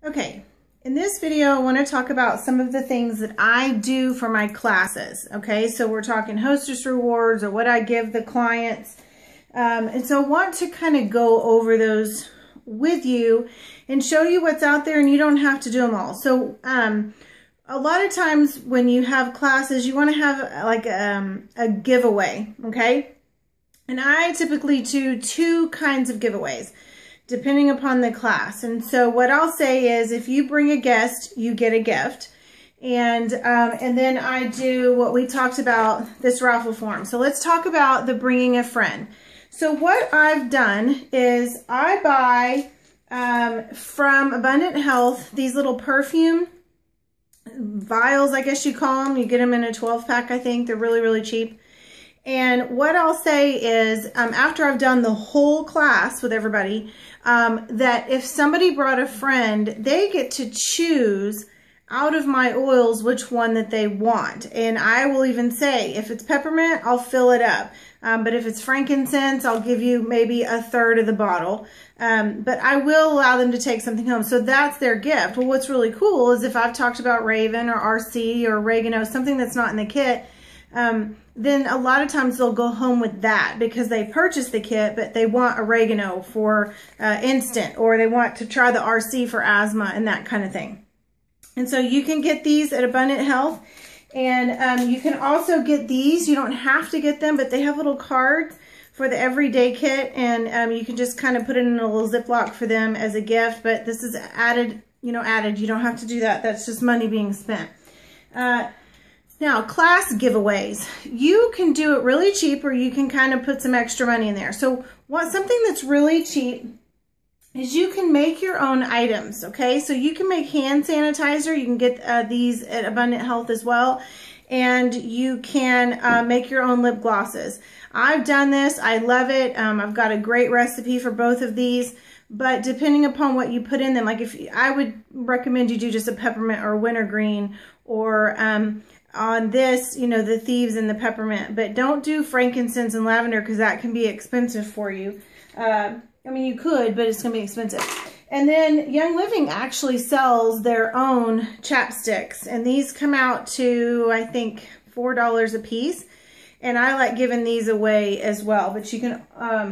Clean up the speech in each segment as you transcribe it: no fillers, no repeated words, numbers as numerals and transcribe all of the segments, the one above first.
Okay, in this video, I want to talk about some of the things that I do for my classes. Okay, so we're talking hostess rewards or what I give the clients. And so I want to kind of go over those with you and show you what's out there, and you don't have to do them all. So a lot of times when you have classes, you want to have like a giveaway, okay? And I typically do two kinds of giveaways, depending upon the class. And so what I'll say is, if you bring a guest, you get a gift. And then I do what we talked about, this raffle form. So let's talk about the bringing a friend. So what I've done is I buy from Abundant Health these little perfume vials, I guess you call them. You get them in a 12-pack, I think. They're really, really cheap. And what I'll say is, after I've done the whole class with everybody, that if somebody brought a friend, they get to choose out of my oils which one that they want. And I will even say, if it's peppermint, I'll fill it up. But if it's frankincense, I'll give you maybe a third of the bottle. But I will allow them to take something home. So that's their gift. Well, what's really cool is if I've talked about Raven or RC or oregano, something that's not in the kit, then a lot of times they'll go home with that because they purchased the kit, but they want oregano for instant, or they want to try the RC for asthma and that kind of thing. And so you can get these at Abundant Health. And you can also get these. You don't have to get them, but they have little cards for the everyday kit. And you can just kind of put it in a little Ziploc for them as a gift. But this is added, you know, added. You don't have to do that. That's just money being spent. Now, class giveaways. You can do it really cheap, or you can kind of put some extra money in there. So something that's really cheap is you can make your own items, okay? So you can make hand sanitizer. You can get these at Abundant Health as well. And you can make your own lip glosses. I've done this. I love it. I've got a great recipe for both of these. But depending upon what you put in them, like I would recommend you do just a peppermint or a wintergreen, or on this, you know, the thieves and the peppermint. But don't do frankincense and lavender because that can be expensive for you. I mean, you could, but it's going to be expensive. And then Young Living actually sells their own chapsticks. And these come out to, I think, $4 a piece. And I like giving these away as well. But you can, I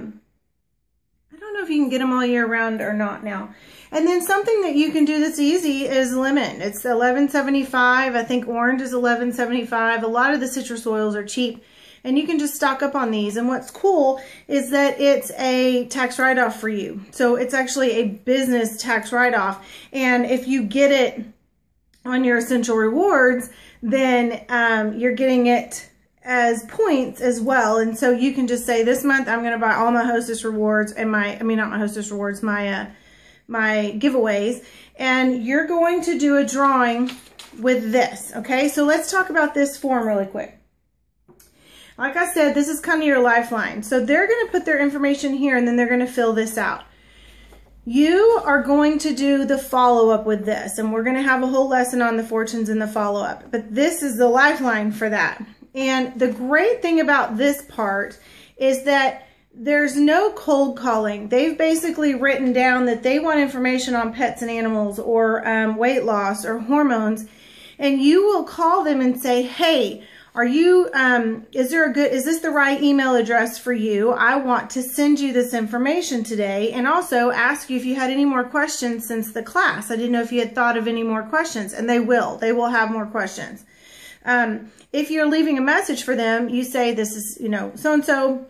don't know if you can get them all year round or not now. And then something that you can do that's easy is lemon. It's $11.75. I think orange is $11.75. A lot of the citrus oils are cheap. And you can just stock up on these. And what's cool is that it's a tax write-off for you. So it's actually a business tax write-off. And if you get it on your essential rewards, then you're getting it as points as well. And so you can just say, this month I'm going to buy all my hostess rewards and not my hostess rewards, my giveaways. And you're going to do a drawing with this. Okay, so let's talk about this form really quick. Like I said, this is kind of your lifeline. So they're going to put their information here, and then they're going to fill this out. You are going to do the follow-up with this, and we're going to have a whole lesson on the fortunes and the follow-up. But this is the lifeline for that. And the great thing about this part is that there's no cold calling. They've basically written down that they want information on pets and animals, or weight loss or hormones. And you will call them and say, hey, are you, is this the right email address for you? I want to send you this information today, and also ask you if you had any more questions since the class. I didn't know if you had thought of any more questions, and they will have more questions. If you're leaving a message for them, you say, this is, you know, so-and-so,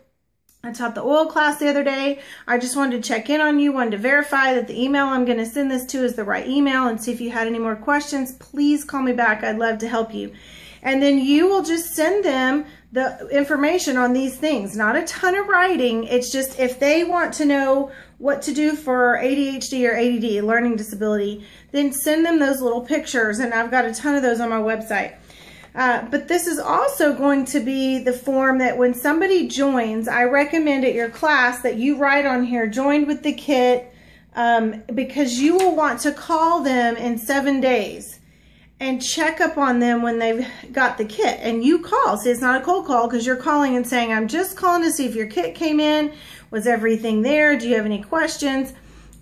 I taught the oil class the other day. I just wanted to check in on you, wanted to verify that the email I'm going to send this to is the right email, and see if you had any more questions. Please call me back. I'd love to help you. And then you will just send them the information on these things. Not a ton of writing. It's just if they want to know what to do for ADHD or ADD, learning disability, then send them those little pictures. And I've got a ton of those on my website. But this is also going to be the form that when somebody joins, I recommend at your class that you write on here, joined with the kit, because you will want to call them in 7 days and check up on them when they've got the kit. And you call. See, it's not a cold call because you're calling and saying, I'm just calling to see if your kit came in. Was everything there? Do you have any questions?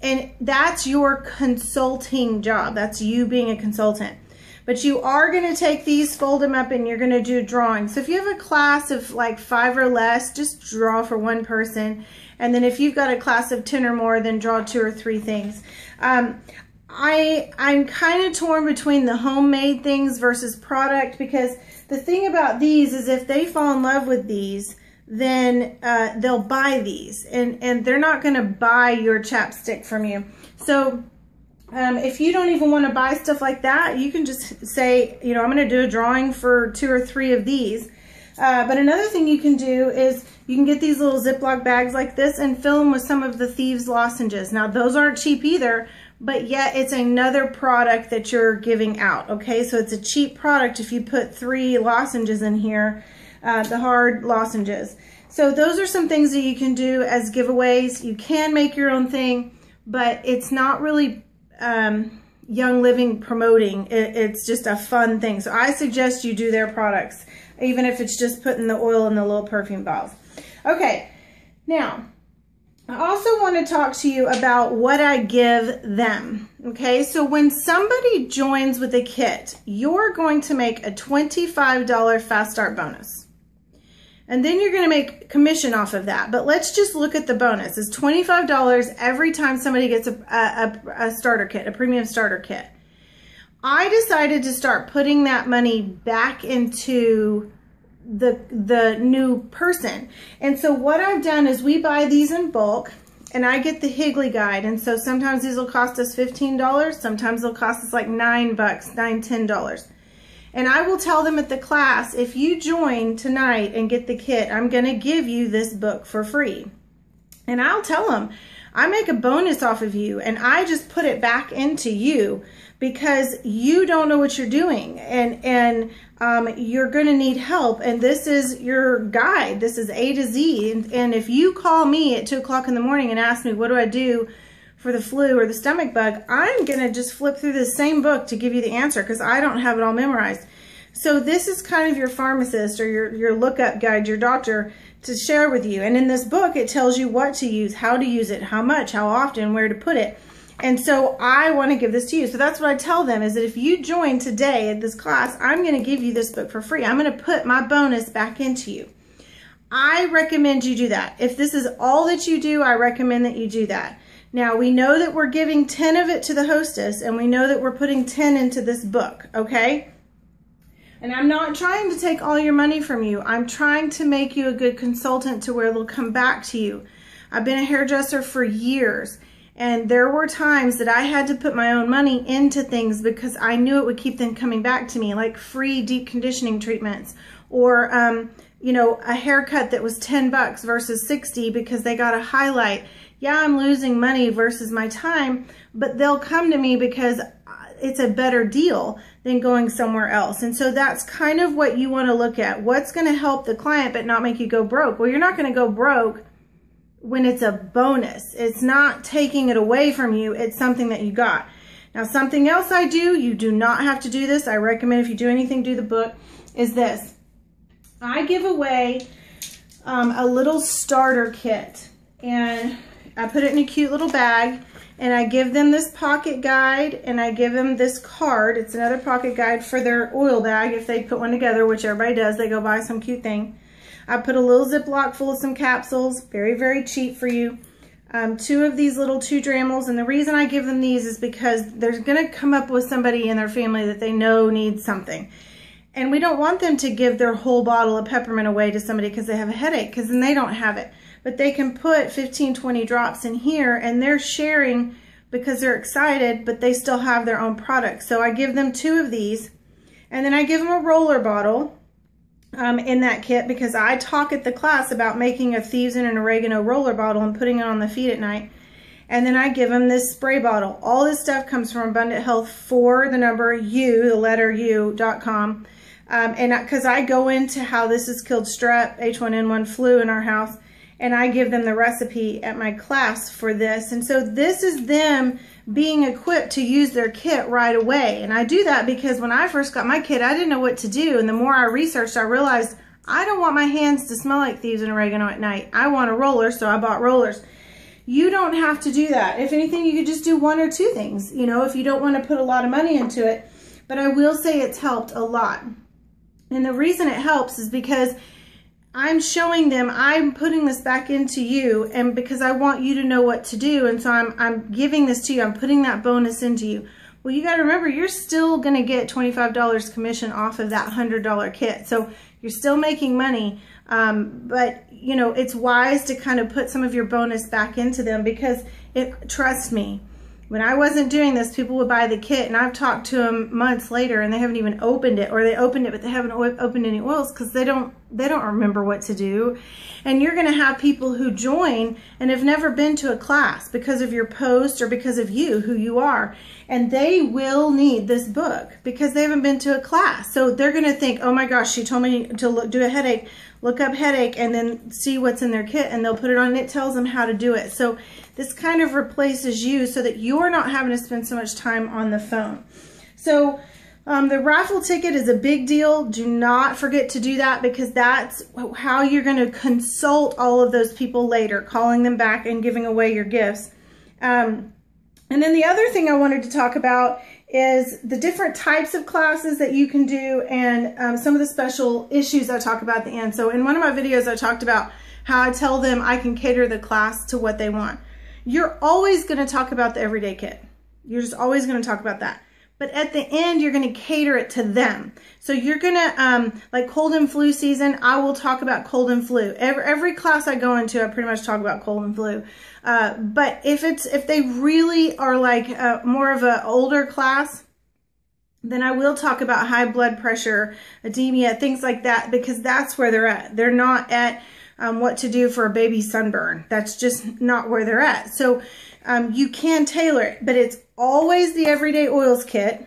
And that's your consulting job. That's you being a consultant. But you are going to take these, fold them up, and you're going to do drawings. So if you have a class of like 5 or less, just draw for one person. And then if you've got a class of 10 or more, then draw 2 or 3 things. I'm kind of torn between the homemade things versus product, because the thing about these is if they fall in love with these, then they'll buy these. And they're not going to buy your chapstick from you. So if you don't even want to buy stuff like that, you can just say, you know, I'm going to do a drawing for 2 or 3 of these. But another thing you can do is you can get these little Ziploc bags like this and fill them with some of the Thieves lozenges. Now, those aren't cheap either, but yet it's another product that you're giving out, okay? So it's a cheap product if you put 3 lozenges in here, the hard lozenges. So those are some things that you can do as giveaways. You can make your own thing, but it's not really Young Living promoting. It's just a fun thing. So I suggest you do their products, even if it's just putting the oil in the little perfume bottles. Okay, now I also want to talk to you about what I give them. Okay, so when somebody joins with a kit, you're going to make a $25 Fast Start bonus. And then you're going to make commission off of that. But let's just look at the bonus. It's $25 every time somebody gets a starter kit, a premium starter kit. I decided to start putting that money back into the new person. And so what I've done is we buy these in bulk, and I get the Higley guide. And so sometimes these will cost us $15. Sometimes they'll cost us like $9, $10. And I will tell them at the class, if you join tonight and get the kit, I'm going to give you this book for free. And I'll tell them, I make a bonus off of you, and I just put it back into you because you don't know what you're doing, and you're going to need help. And this is your guide. This is A to Z. And if you call me at 2 o'clock in the morning and ask me, what do I do for the flu or the stomach bug, I'm going to just flip through the same book to give you the answer because I don't have it all memorized. So this is kind of your pharmacist or your lookup guide, your doctor, to share with you. And in this book, it tells you what to use, how to use it, how much, how often, where to put it. And so I want to give this to you. So that's what I tell them, is that if you join today at this class, I'm going to give you this book for free. I'm going to put my bonus back into you. I recommend you do that. If this is all that you do, I recommend that you do that. Now, we know that we're giving 10 of it to the hostess, and we know that we're putting 10 into this book, okay? And I'm not trying to take all your money from you. I'm trying to make you a good consultant to where it'll come back to you. I've been a hairdresser for years, and there were times that I had to put my own money into things because I knew it would keep them coming back to me, like free deep conditioning treatments, or you know, a haircut that was $10 versus $60 because they got a highlight. Yeah, I'm losing money versus my time, but they'll come to me because it's a better deal than going somewhere else. And so that's kind of what you want to look at. What's going to help the client but not make you go broke? Well, you're not going to go broke when it's a bonus. It's not taking it away from you. It's something that you got. Now, something else I do, you do not have to do this. I recommend if you do anything, do the book, is this. I give away a little starter kit, and I put it in a cute little bag, and I give them this pocket guide, and I give them this card. It's another pocket guide for their oil bag if they put one together, which everybody does. They go buy some cute thing. I put a little Ziploc full of some capsules, very, very cheap for you. 2 of these little 2 Dremels, and the reason I give them these is because they're going to come up with somebody in their family that they know needs something. And we don't want them to give their whole bottle of peppermint away to somebody because they have a headache, because then they don't have it. But they can put 15, 20 drops in here, and they're sharing because they're excited, but they still have their own product. So I give them 2 of these, and then I give them a roller bottle in that kit because I talk at the class about making a Thieves and an oregano roller bottle and putting it on the feet at night. And then I give them this spray bottle. All this stuff comes from Abundant Health for the number U, the letter U.com. And because I go into how this has killed strep, H1N1 flu in our house, and I give them the recipe at my class for this. And so this is them being equipped to use their kit right away. And I do that because when I first got my kit, I didn't know what to do. And the more I researched, I realized I don't want my hands to smell like Thieves and oregano at night. I want a roller, so I bought rollers. you don't have to do that. If anything, you could just do one or two things, you know, if you don't want to put a lot of money into it. But I will say it's helped a lot. And the reason it helps is because I'm showing them, I'm putting this back into you, and because I want you to know what to do. And so I'm giving this to you. I'm putting that bonus into you. Well, you got to remember, you're still going to get $25 commission off of that $100 kit. So you're still making money. But, you know, it's wise to kind of put some of your bonus back into them, because trust me, when I wasn't doing this, people would buy the kit, and I've talked to them months later and they haven't even opened it, or they opened it but they haven't opened any oils because they don't remember what to do. And you're going to have people who join and have never been to a class because of your post or because of you, who you are, and they will need this book because they haven't been to a class. So they're going to think, oh my gosh, she told me to do a headache, look up headache, and then see what's in their kit, and they'll put it on, and it tells them how to do it. So this kind of replaces you so that you're not having to spend so much time on the phone. So the raffle ticket is a big deal. Do not forget to do that, because that's how you're going to consult all of those people later, calling them back and giving away your gifts. And then the other thing I wanted to talk about is the different types of classes that you can do, and some of the special issues I talk about at the end. So in one of my videos, I talked about how I tell them I can cater the class to what they want. You're always going to talk about the everyday kit. You're just always going to talk about that. But at the end, you're going to cater it to them. So you're going to, like cold and flu season, I will talk about cold and flu. Every class I go into, I pretty much talk about cold and flu. But if they really are like more of an older class, then I will talk about high blood pressure, edema, things like that, because that's where they're at. They're not at what to do for a baby sunburn. That's just not where they're at. So you can tailor it, but it's always the everyday oils kit.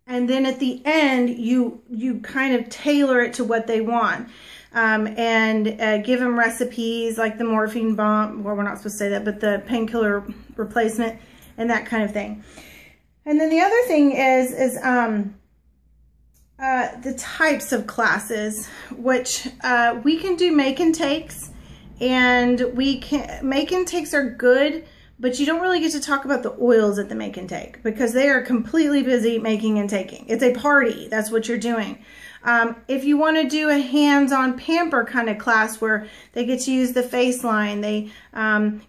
And then at the end, you kind of tailor it to what they want. And give them recipes like the morphine bomb, well, we're not supposed to say that, but the painkiller replacement and that kind of thing. And then the other thing is the types of classes, which we can do make and takes, and make and takes are good, but you don't really get to talk about the oils at the make and take because they are completely busy making and taking. It's a party. That's what you're doing. If you want to do a hands-on pamper kind of class where they get to use the face line, they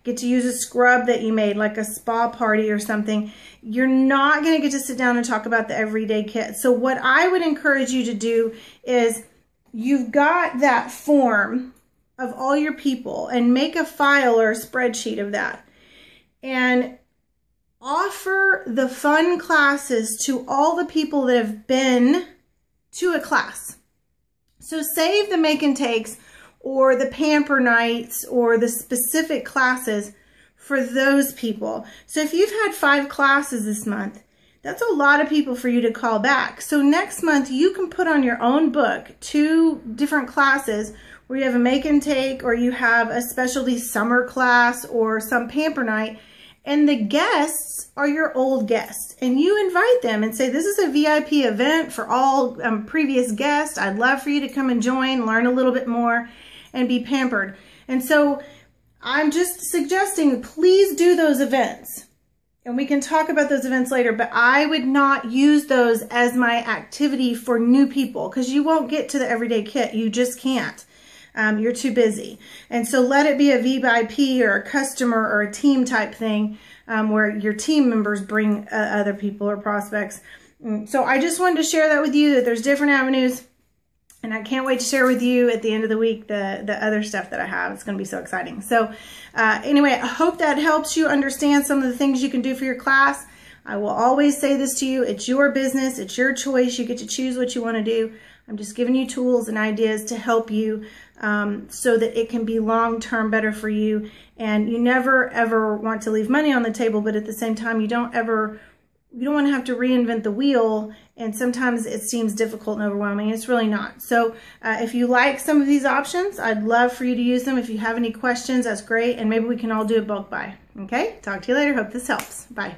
get to use a scrub that you made, like a spa party or something, you're not going to get to sit down and talk about the everyday kit. So what I would encourage you to do is, you've got that form of all your people, and make a file or a spreadsheet of that. And offer the fun classes to all the people that have been to a class. So save the make and takes or the pamper nights or the specific classes for those people. So if you've had 5 classes this month, that's a lot of people for you to call back. So next month you can put on your own book 2 different classes where you have a make and take, or you have a specialty summer class or some pamper night, and the guests are your old guests, and you invite them and say, this is a VIP event for all previous guests. I'd love for you to come and join, learn a little bit more, and be pampered. And so I'm just suggesting, please do those events. And we can talk about those events later, but I would not use those as my activity for new people, because you won't get to the everyday kit. You just can't. You're too busy. And so let it be a VIP or a customer or a team type thing, where your team members bring other people or prospects. So I just wanted to share that with you, that there's different avenues, and I can't wait to share with you at the end of the week the other stuff that I have. It's going to be so exciting. So anyway, I hope that helps you understand some of the things you can do for your class. I will always say this to you, it's your business, it's your choice, you get to choose what you want to do. I'm just giving you tools and ideas to help you so that it can be long-term better for you. And you never, ever want to leave money on the table, but at the same time, you don't want to have to reinvent the wheel. And sometimes it seems difficult and overwhelming. It's really not. So if you like some of these options, I'd love for you to use them. If you have any questions, that's great. And maybe we can all do a bulk buy. Okay? Talk to you later. Hope this helps. Bye.